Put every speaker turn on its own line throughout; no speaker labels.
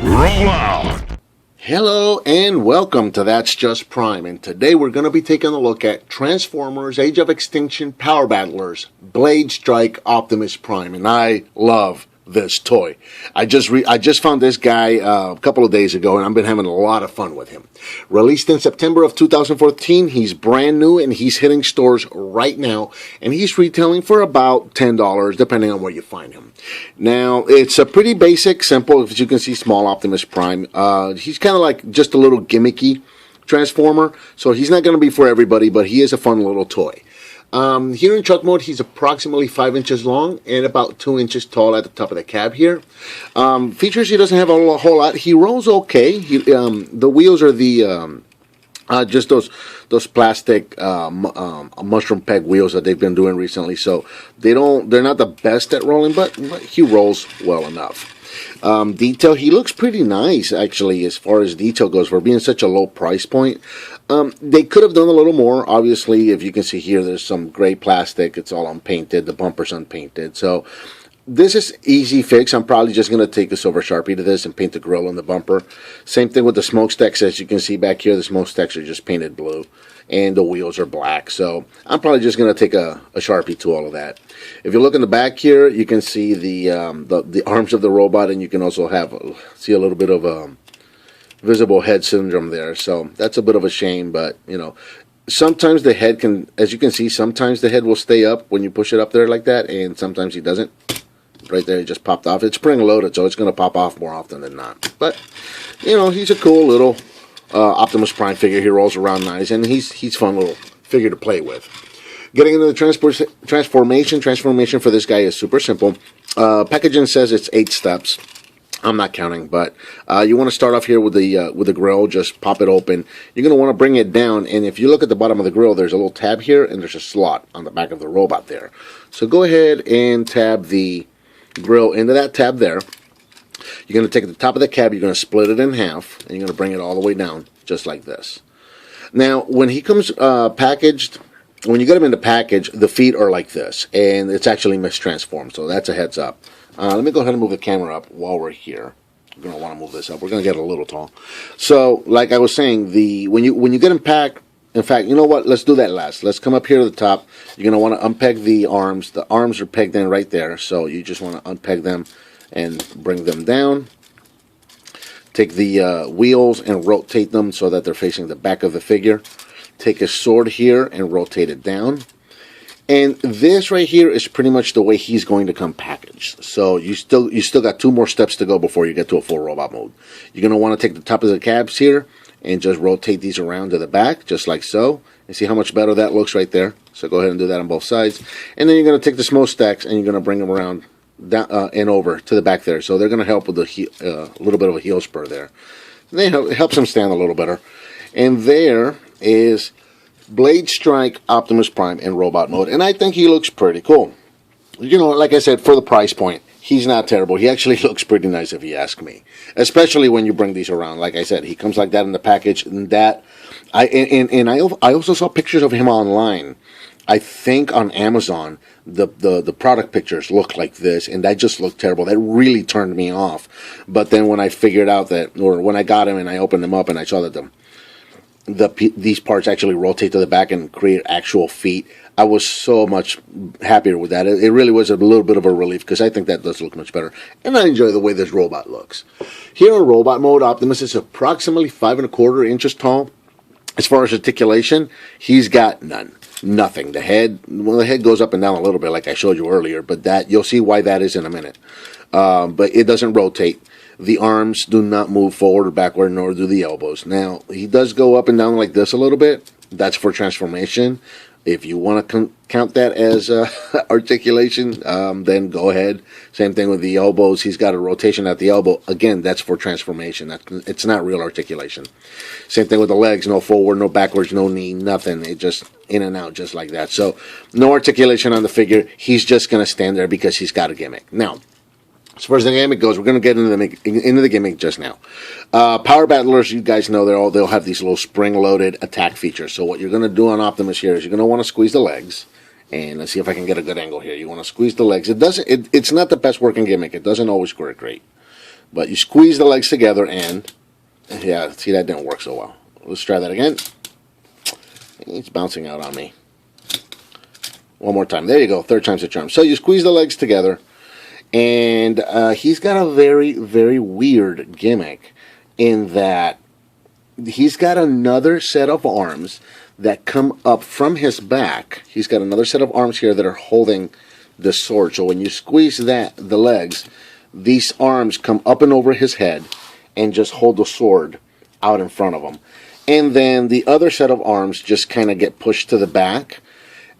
Roll out!
Hello and welcome to That's Just Prime, and today we're going to be taking a look at Transformers Age of Extinction Power Battlers Blade Strike Optimus Prime, and I love this toy. I just found this guy a couple of days ago, and I've been having a lot of fun with him. Released in September of 2014, he's brand new and he's hitting stores right now, and he's retailing for about $10 depending on where you find him. Now, it's a pretty basic, simple, as you can see, small Optimus Prime. He's kind of like just a little gimmicky Transformer, so he's not going to be for everybody, but he is a fun little toy. Here in truck mode, he's approximately 5 inches long and about 2 inches tall at the top of the cab here. Features, he doesn't have a whole lot. He rolls okay. The wheels are the just those plastic mushroom peg wheels that they've been doing recently. So they're not the best at rolling, but he rolls well enough. Detail, he looks pretty nice actually as far as detail goes for being such a low price point. They could have done a little more. Obviously, if you can see here, there's some gray plastic. It's all unpainted. The bumper's unpainted. So this is easy fix. I'm probably just going to take a silver Sharpie to this and paint the grill on the bumper. Same thing with the smokestacks. As you can see back here, the smokestacks are just painted blue and the wheels are black. So I'm probably just going to take a Sharpie to all of that. If you look in the back here, you can see the arms of the robot, and you can also see a little bit of visible head syndrome there. So that's a bit of a shame, but you know, sometimes the head can, as you can see, sometimes the head will stay up when you push it up there like that, and sometimes he doesn't. Right there, it just popped off. It's spring loaded, so it's going to pop off more often than not. But you know, he's a cool little Optimus Prime figure. He rolls around nice, and he's fun little figure to play with. Getting into the transformation for this guy is super simple. Packaging says it's 8 steps. I'm not counting, but you want to start off here with the grill. Just pop it open. You're going to want to bring it down, and if you look at the bottom of the grill, there's a little tab here, and there's a slot on the back of the robot there. So go ahead and tab the grill into that tab there. You're going to take the top of the cab, you're going to split it in half, and you're going to bring it all the way down, just like this. Now, when he comes packaged, when you get him in the package, the feet are like this, and it's actually mistransformed, so that's a heads up. Let me go ahead and move the camera up while we're here. We're going to want to move this up. We're going to get a little tall. So, like I was saying, when you get them packed, in fact, you know what? Let's do that last. Let's come up here to the top. You're going to want to unpeg the arms. The arms are pegged in right there, so you just want to unpeg them and bring them down. Take the wheels and rotate them so that they're facing the back of the figure. Take a sword here and rotate it down. And this right here is pretty much the way he's going to come packaged. So you still got 2 more steps to go before you get to a full robot mode. You're going to want to take the top of the cabs here and just rotate these around to the back, just like so. And see how much better that looks right there. So go ahead and do that on both sides. And then you're going to take the smokestacks and you're going to bring them around down, and over to the back there. So they're going to help with a little bit of a heel spur there. It helps them stand a little better. And there is Blade Strike Optimus Prime in robot mode, and I think he looks pretty cool. You know, like I said, for the price point, he's not terrible. He actually looks pretty nice if you ask me, especially when you bring these around. Like I said, he comes like that in the package, and I also saw pictures of him online. I think on Amazon, the product pictures look like this, and that just looked terrible. That really turned me off. But then when I figured out that, or when I got him and I opened them up and I saw that these parts actually rotate to the back and create actual feet, I was so much happier with that. It really was a little bit of a relief, because I think that does look much better, and I enjoy the way this robot looks. Here in robot mode, Optimus is approximately 5 1/4 inches tall. As far as articulation, he's got nothing. The head goes up and down a little bit, like I showed you earlier, but that you'll see why that is in a minute. But it doesn't rotate. The arms do not move forward or backward, nor do the elbows. Now, he does go up and down like this a little bit. That's for transformation. If you want to count that as articulation, then go ahead. Same thing with the elbows. He's got a rotation at the elbow. Again, that's for transformation. It's not real articulation. Same thing with the legs. No forward, no backwards, no knee, nothing. It just in and out just like that. So no articulation on the figure. He's just going to stand there because he's got a gimmick. Now, as far as the gimmick goes, we're going to get into the gimmick just now. Power Battlers, you guys know they'll have these little spring-loaded attack features. So what you're going to do on Optimus here is you're going to want to squeeze the legs. And let's see if I can get a good angle here. You want to squeeze the legs. It's not the best working gimmick. It doesn't always work great. But you squeeze the legs together and, yeah, see, that didn't work so well. Let's try that again. It's bouncing out on me. One more time. There you go. Third time's the charm. So you squeeze the legs together, and he's got a very, very weird gimmick in that he's got another set of arms that come up from his back. He's got another set of arms here that are holding the sword. So when you squeeze the legs, these arms come up and over his head and just hold the sword out in front of him. And then the other set of arms just kind of get pushed to the back.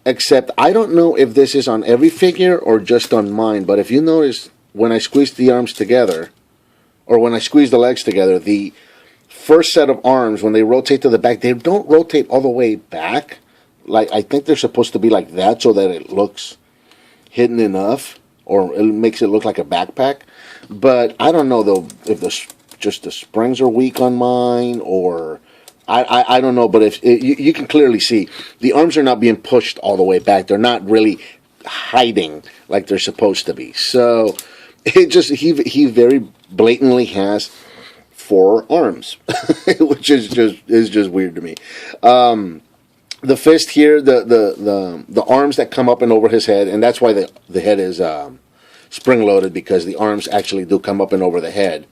Except I don't know if this is on every figure or just on mine. But if you notice, when I squeeze the arms together, or when I squeeze the legs together, the first set of arms, when they rotate to the back, they don't rotate all the way back. Like, I think they're supposed to be like that so that it looks hidden enough, or it makes it look like a backpack. But I don't know, though, if just the springs are weak on mine, or I don't know. But if you can clearly see the arms are not being pushed all the way back. They're not really hiding like they're supposed to be. So it just he very blatantly has 4 arms, which is just weird to me. The fist here, the arms that come up and over his head, and that's why the head is spring loaded, because the arms actually do come up and over the head,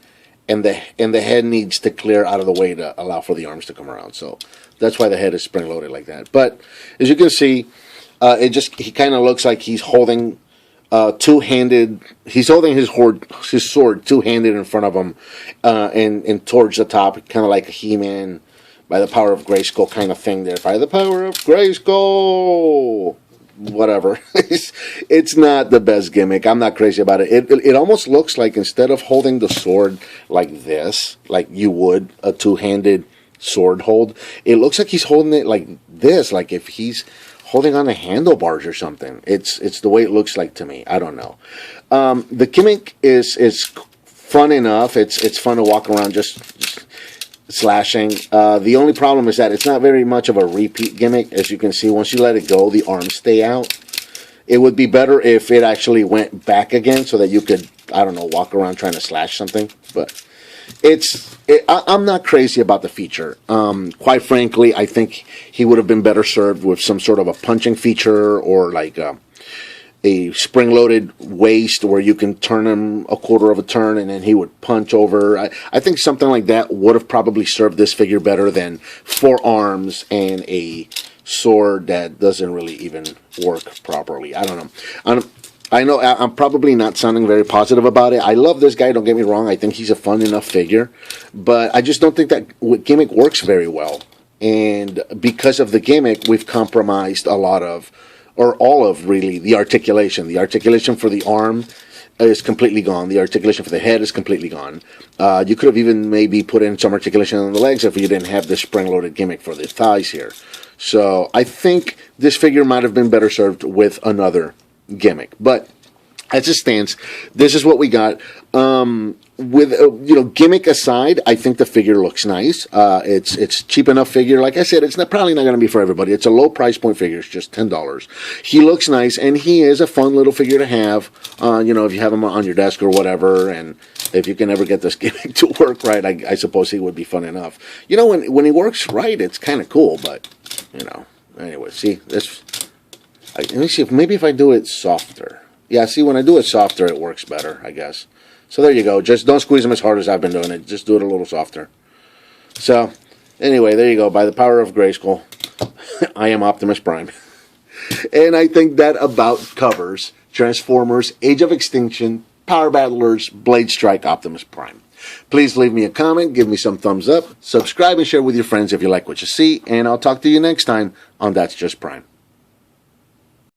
and the head needs to clear out of the way to allow for the arms to come around. So that's why the head is spring loaded like that. But as you can see, he kind of looks like he's holding two-handed. He's holding his sword two-handed in front of him, and towards the top, kind of like a He-Man, by the power of Grayskull kind of thing there. By the power of Grayskull! Whatever. It's not the best gimmick. I'm not crazy about it. It almost looks like, instead of holding the sword like this, like you would a two-handed sword hold, it looks like he's holding it like this, like if he's holding on the handlebars or something. It's the way it looks like to me. I don't know. The gimmick is fun enough. It's fun to walk around just slashing. The only problem is that it's not very much of a repeat gimmick. As you can see, once you let it go, the arms stay out. It would be better if it actually went back again so that you could, I don't know, walk around trying to slash something. But I'm not crazy about the feature. Quite frankly, I think he would have been better served with some sort of a punching feature, or like a spring-loaded waist where you can turn him a quarter of a turn and then he would punch over. I think something like that would have probably served this figure better than 4 arms and a sword that doesn't really even work properly. I don't know. I know I'm probably not sounding very positive about it. I love this guy, don't get me wrong. I think he's a fun enough figure. But I just don't think that gimmick works very well. And because of the gimmick, we've compromised a lot of, or all of, really, the articulation. The articulation for the arm is completely gone. The articulation for the head is completely gone. You could have even maybe put in some articulation on the legs if you didn't have this spring-loaded gimmick for the thighs here. So I think this figure might have been better served with another gimmick. But as it stands, this is what we got. With gimmick aside, I think the figure looks nice. It's cheap enough figure. Like I said, it's probably not going to be for everybody. It's a low price point figure. It's just $10. He looks nice, and he is a fun little figure to have. If you have him on your desk or whatever, and if you can ever get this gimmick to work right, I suppose he would be fun enough. When he works right, it's kind of cool. But anyway, see this. Let me see maybe if I do it softer. Yeah, see, when I do it softer, it works better, I guess. So there you go. Just don't squeeze them as hard as I've been doing it. Just do it a little softer. So, anyway, there you go. By the power of Grayskull, I am Optimus Prime. And I think that about covers Transformers Age of Extinction Power Battlers Blade Strike Optimus Prime. Please leave me a comment, give me some thumbs up, subscribe and share with your friends if you like what you see, and I'll talk to you next time on That's Just Prime.